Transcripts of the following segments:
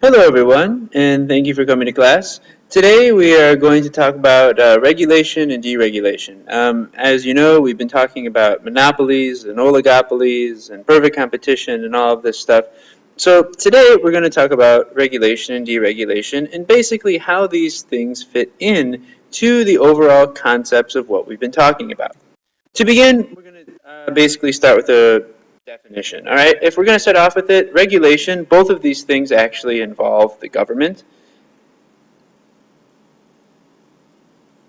Hello, everyone, and thank you for coming to class. Today, we are going to talk about regulation and deregulation. As you know, we've been talking about monopolies and oligopolies and perfect competition and all of this stuff. So, today, we're going to talk about regulation and deregulation and basically how these things fit in to the overall concepts of what we've been talking about. To begin, we're going to basically start with a definition. All right, if we're going to start off with it, regulation, both of these things actually involve the government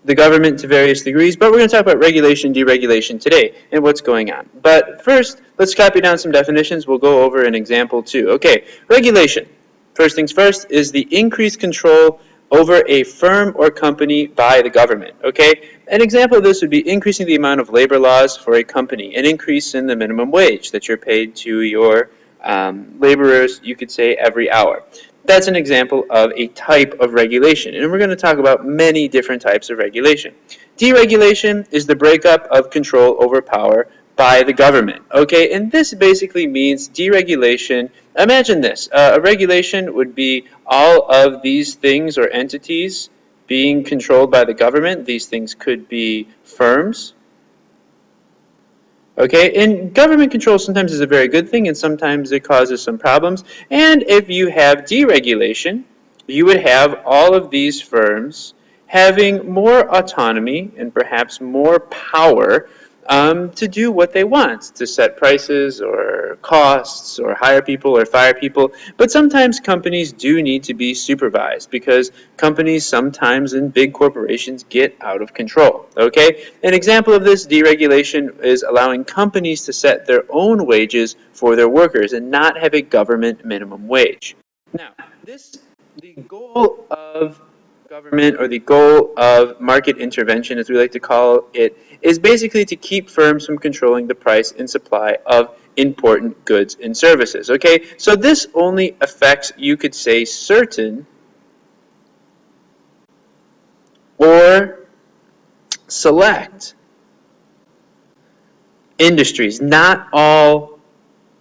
to various degrees, but we're going to talk about regulation, deregulation today and what's going on. But first, let's copy down some definitions. We'll go over an example too. Okay, regulation. First things first is the increased control over a firm or company by the government. Okay, an example of this would be increasing the amount of labor laws for a company, an increase in the minimum wage that you're paid to your laborers, you could say, every hour. That's an example of a type of regulation, and we're going to talk about many different types of regulation. Deregulation is the breakup of control over power by the government. Okay, and this basically means deregulation. Imagine this: a regulation would be all of these things or entities being controlled by the government. These things could be firms. Okay, and government control sometimes is a very good thing and sometimes it causes some problems. And if you have deregulation, you would have all of these firms having more autonomy and perhaps more power to do what they want, to set prices or costs or hire people or fire people. But sometimes companies do need to be supervised because companies sometimes in big corporations get out of control. Okay, an example of this deregulation is allowing companies to set their own wages for their workers and not have a government minimum wage. Now, the goal of government or the goal of market intervention, as we like to call it, is basically to keep firms from controlling the price and supply of important goods and services. Okay, so this only affects, you could say, certain or select industries. Not all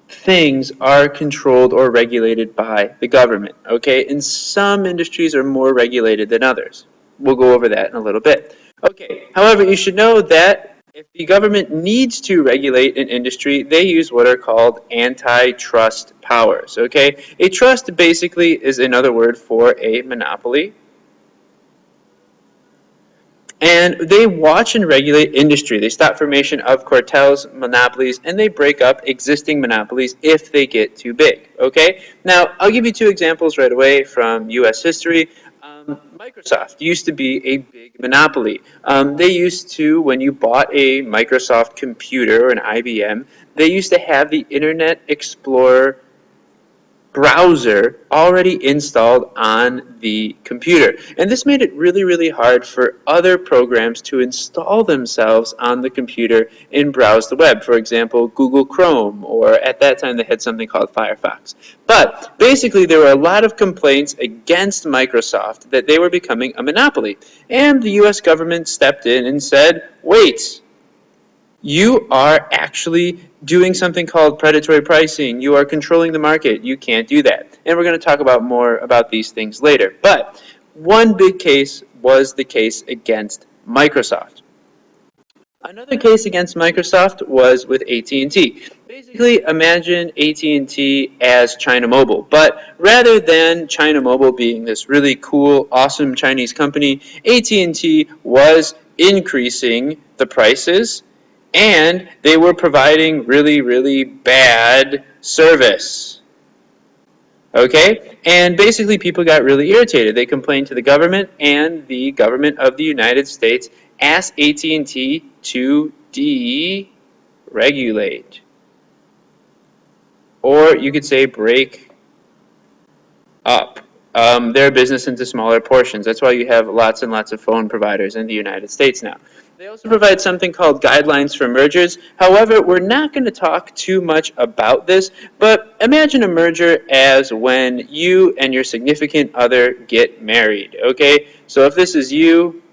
things are controlled or regulated by the government. Okay, and some industries are more regulated than others. We'll go over that in a little bit. Okay, however, you should know that if the government needs to regulate an industry, they use what are called antitrust powers. Okay, a trust basically is another word for a monopoly. And they watch and regulate industry. They stop formation of cartels, monopolies, and they break up existing monopolies if they get too big. Okay? Now, I'll give you two examples right away from U.S. history. Microsoft used to be a big monopoly. They used to, when you bought a Microsoft computer or an IBM, they used to have the Internet Explorer browser already installed on the computer. And this made it really, really hard for other programs to install themselves on the computer and browse the web. For example, Google Chrome, or at that time they had something called Firefox. But basically there were a lot of complaints against Microsoft that they were becoming a monopoly. And the US government stepped in and said, wait, you are actually doing something called predatory pricing. You are controlling the market. You can't do that. And we're going to talk about more about these things later. But one big case was the case against Microsoft. Another case against Microsoft was with AT&T. Basically, imagine AT&T as China Mobile, but rather than China Mobile being this really cool, awesome Chinese company, AT&T was increasing the prices and they were providing really, really bad service. Okay? And basically people got really irritated. They complained to the government, and the government of the United States asked AT&T to deregulate. Or you could say break up their business into smaller portions. That's why you have lots and lots of phone providers in the United States now. They also provide something called guidelines for mergers. However, we're not going to talk too much about this, but imagine a merger as when you and your significant other get married, okay? So if this is you,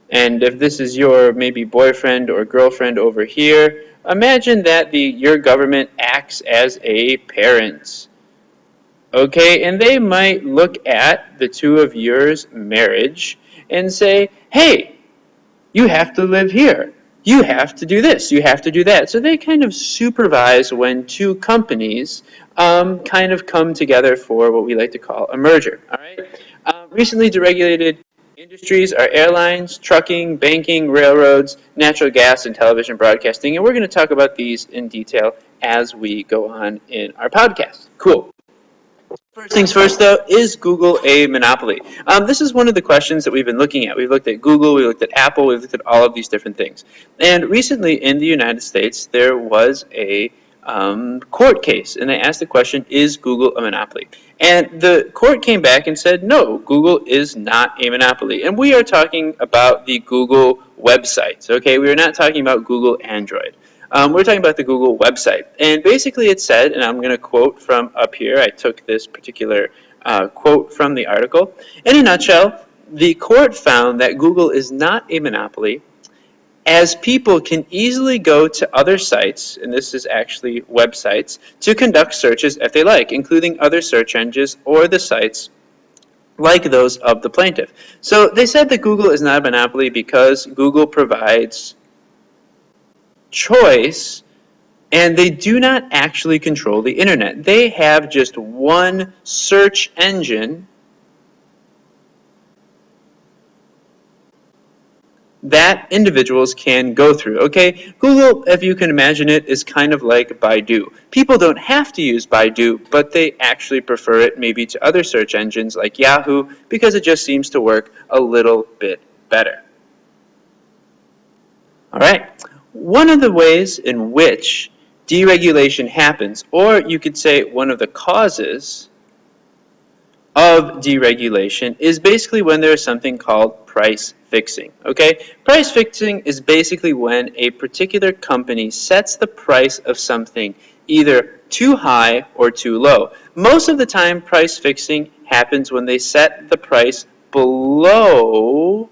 and if this is your maybe boyfriend or girlfriend over here, imagine that your government acts as a parent. okay? And they might look at the two of yours marriage and say, hey, you have to live here. You have to do this. You have to do that. So they kind of supervise when two companies kind of come together for what we like to call a merger. All right. Recently deregulated industries are airlines, trucking, banking, railroads, natural gas, and television broadcasting. And we're going to talk about these in detail as we go on in our podcast. Cool. First things first, though, is Google a monopoly? This is one of the questions that we've been looking at. We've looked at Google, we looked at Apple, we've looked at all of these different things. And recently in the United States, there was a court case, and they asked the question, is Google a monopoly? And the court came back and said, no, Google is not a monopoly. And we are talking about the Google websites, okay? We are not talking about Google Android. We're talking about the Google website. And basically it said, and I'm going to quote from up here, I took this particular quote from the article. In a nutshell, the court found that Google is not a monopoly as people can easily go to other sites, and this is actually websites, to conduct searches if they like, including other search engines or the sites like those of the plaintiff. So they said that Google is not a monopoly because Google provides choice, and they do not actually control the internet. They have just one search engine that individuals can go through. Okay, Google, if you can imagine it, is kind of like Baidu. People don't have to use Baidu, but they actually prefer it maybe to other search engines like Yahoo because it just seems to work a little bit better. All right. One of the ways in which deregulation happens, or you could say one of the causes of deregulation, is basically when there is something called price fixing. Okay? Price fixing is basically when a particular company sets the price of something either too high or too low. Most of the time, price fixing happens when they set the price below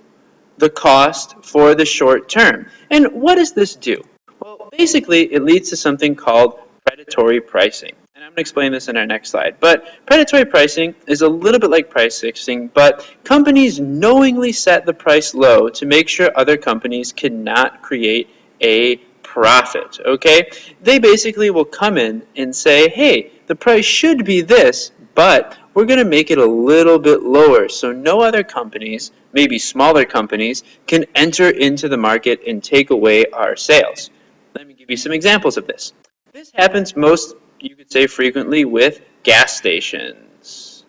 the cost for the short term. And what does this do? Well, basically, it leads to something called predatory pricing. And I'm going to explain this in our next slide. But predatory pricing is a little bit like price fixing, but companies knowingly set the price low to make sure other companies cannot create a profit, okay? They basically will come in and say, hey, the price should be this, but we're going to make it a little bit lower so no other companies, maybe smaller companies, can enter into the market and take away our sales. Let me give you some examples of this. This happens most, you could say frequently, with gas stations.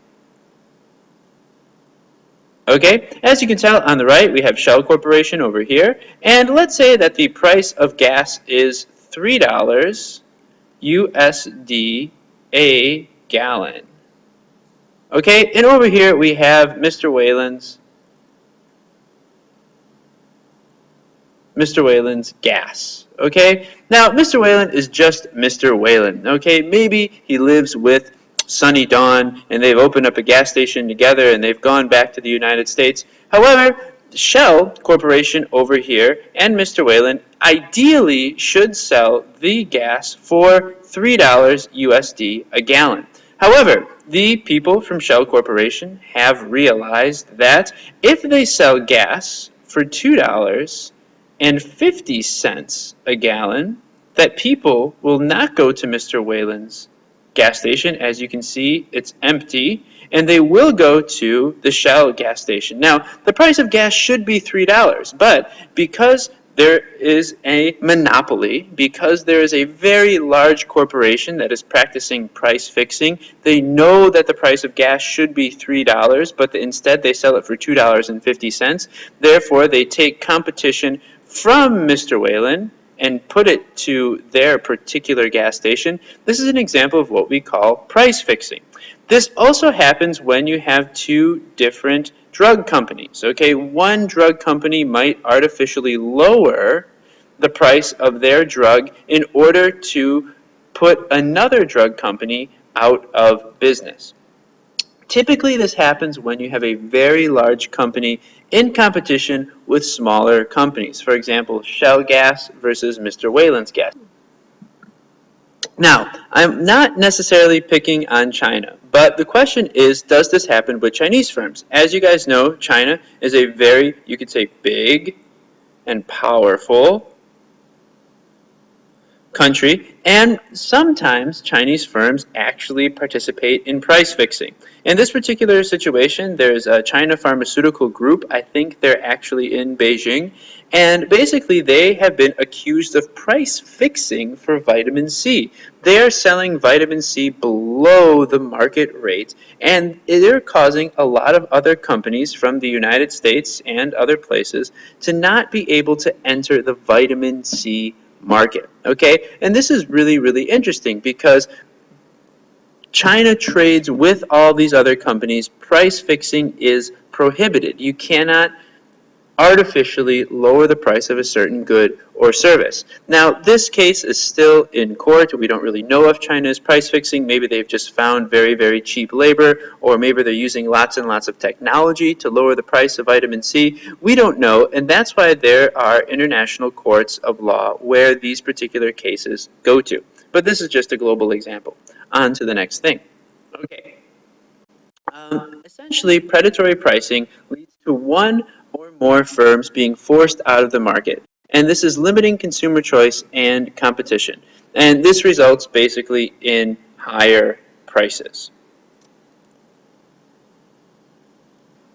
Okay, as you can tell on the right, we have Shell Corporation over here, and let's say that the price of gas is $3 USD a gallon. Okay, and over here we have Mr. Whalen's gas. Okay, now Mr. Whalen is just Mr. Whalen. Okay, maybe he lives with Sunny Dawn and they've opened up a gas station together and they've gone back to the United States. However, Shell Corporation over here and Mr. Whalen ideally should sell the gas for $3 USD a gallon. However, the people from Shell Corporation have realized that if they sell gas for $2.50 a gallon, that people will not go to Mr. Whalen's gas station. As you can see, it's empty, and they will go to the Shell gas station. Now, the price of gas should be $3, but because there is a monopoly, because there is a very large corporation that is practicing price fixing, they know that the price of gas should be $3, but instead they sell it for $2.50. Therefore, they take competition from Mr. Whalen and put it to their particular gas station. This is an example of what we call price fixing. This also happens when you have two different drug companies. Okay, one drug company might artificially lower the price of their drug in order to put another drug company out of business. Typically, this happens when you have a very large company in competition with smaller companies. For example, Shell Gas versus Mr. Whalen's gas. Now, I'm not necessarily picking on China, but the question is, does this happen with Chinese firms? As you guys know, China is a very, you could say, big and powerful country, and sometimes Chinese firms actually participate in price fixing. In this particular situation, there's a China Pharmaceutical Group. I think they're actually in Beijing, and basically they have been accused of price fixing for vitamin C. They are selling vitamin C below the market rate, and they're causing a lot of other companies from the United States and other places to not be able to enter the vitamin C market. Okay, and this is really, really interesting because China trades with all these other companies. Price fixing is prohibited. You cannot artificially lower the price of a certain good or service. Now, this case is still in court. We don't really know if China is price fixing. Maybe they've just found very, very cheap labor, or maybe they're using lots and lots of technology to lower the price of vitamin C. We don't know, and that's why there are international courts of law where these particular cases go to. But this is just a global example. On to the next thing. Okay. Essentially, predatory pricing leads to one or more firms being forced out of the market. And this is limiting consumer choice and competition. And this results basically in higher prices.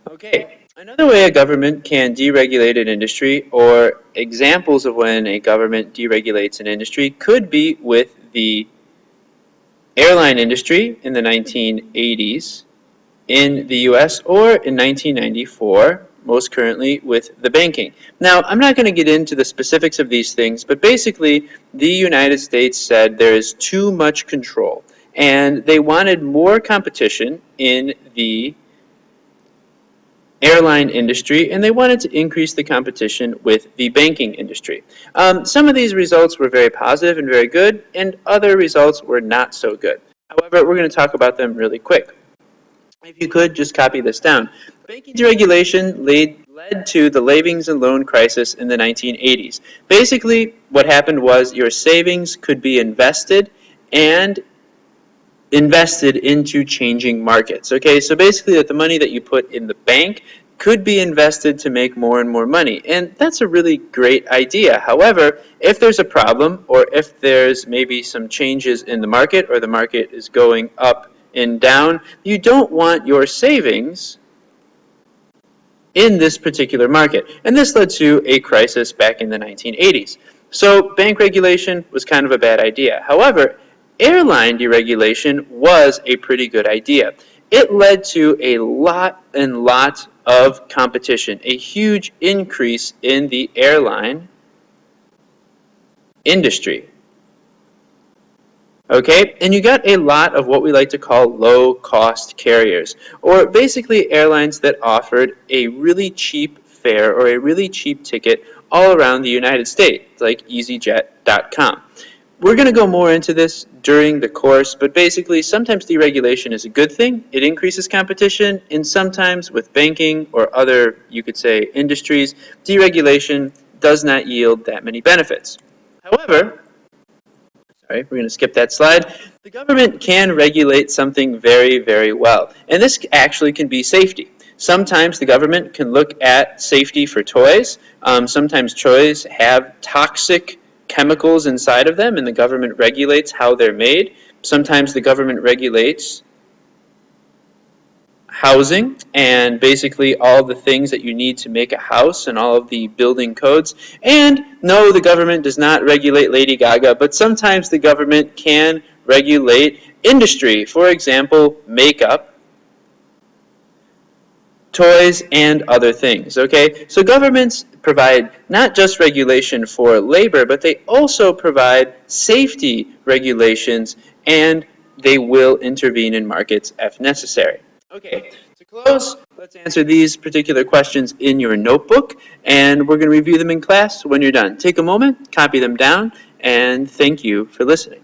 Okay, another way a government can deregulate an industry, or examples of when a government deregulates an industry, could be with the airline industry in the 1980s in the US, or in 1994, most currently with the banking. Now, I'm not going to get into the specifics of these things, but basically the United States said there is too much control, and they wanted more competition in the airline industry, and they wanted to increase the competition with the banking industry. Some of these results were very positive and very good, and other results were not so good. However, we're going to talk about them really quick. If you could, just copy this down. Banking deregulation led to the savings and loan crisis in the 1980s. Basically, what happened was your savings could be invested into changing markets. Okay, so basically that the money that you put in the bank could be invested to make more and more money. And that's a really great idea. However, if there's a problem, or if there's maybe some changes in the market, or the market is going up and down, you don't want your savings in this particular market. And this led to a crisis back in the 1980s. So bank regulation was kind of a bad idea. However, airline deregulation was a pretty good idea. It led to a lot of competition, a huge increase in the airline industry. Okay, and you got a lot of what we like to call low-cost carriers, or basically airlines that offered a really cheap fare or a really cheap ticket all around the United States, like EasyJet.com. We're going to go more into this during the course, but basically sometimes deregulation is a good thing. It increases competition, and sometimes with banking or other, you could say, industries, deregulation does not yield that many benefits. However, we're going to skip that slide. The government can regulate something very, very well, and this actually can be safety. Sometimes the government can look at safety for toys. Sometimes toys have toxic chemicals inside of them, and the government regulates how they're made. Sometimes the government regulates housing and basically all the things that you need to make a house and all of the building codes. And no, the government does not regulate Lady Gaga, but sometimes the government can regulate industry. For example, makeup, toys, and other things. Okay, so governments provide not just regulation for labor, but they also provide safety regulations, and they will intervene in markets if necessary. Okay, to close, let's answer these particular questions in your notebook, and we're going to review them in class when you're done. Take a moment, copy them down, and thank you for listening.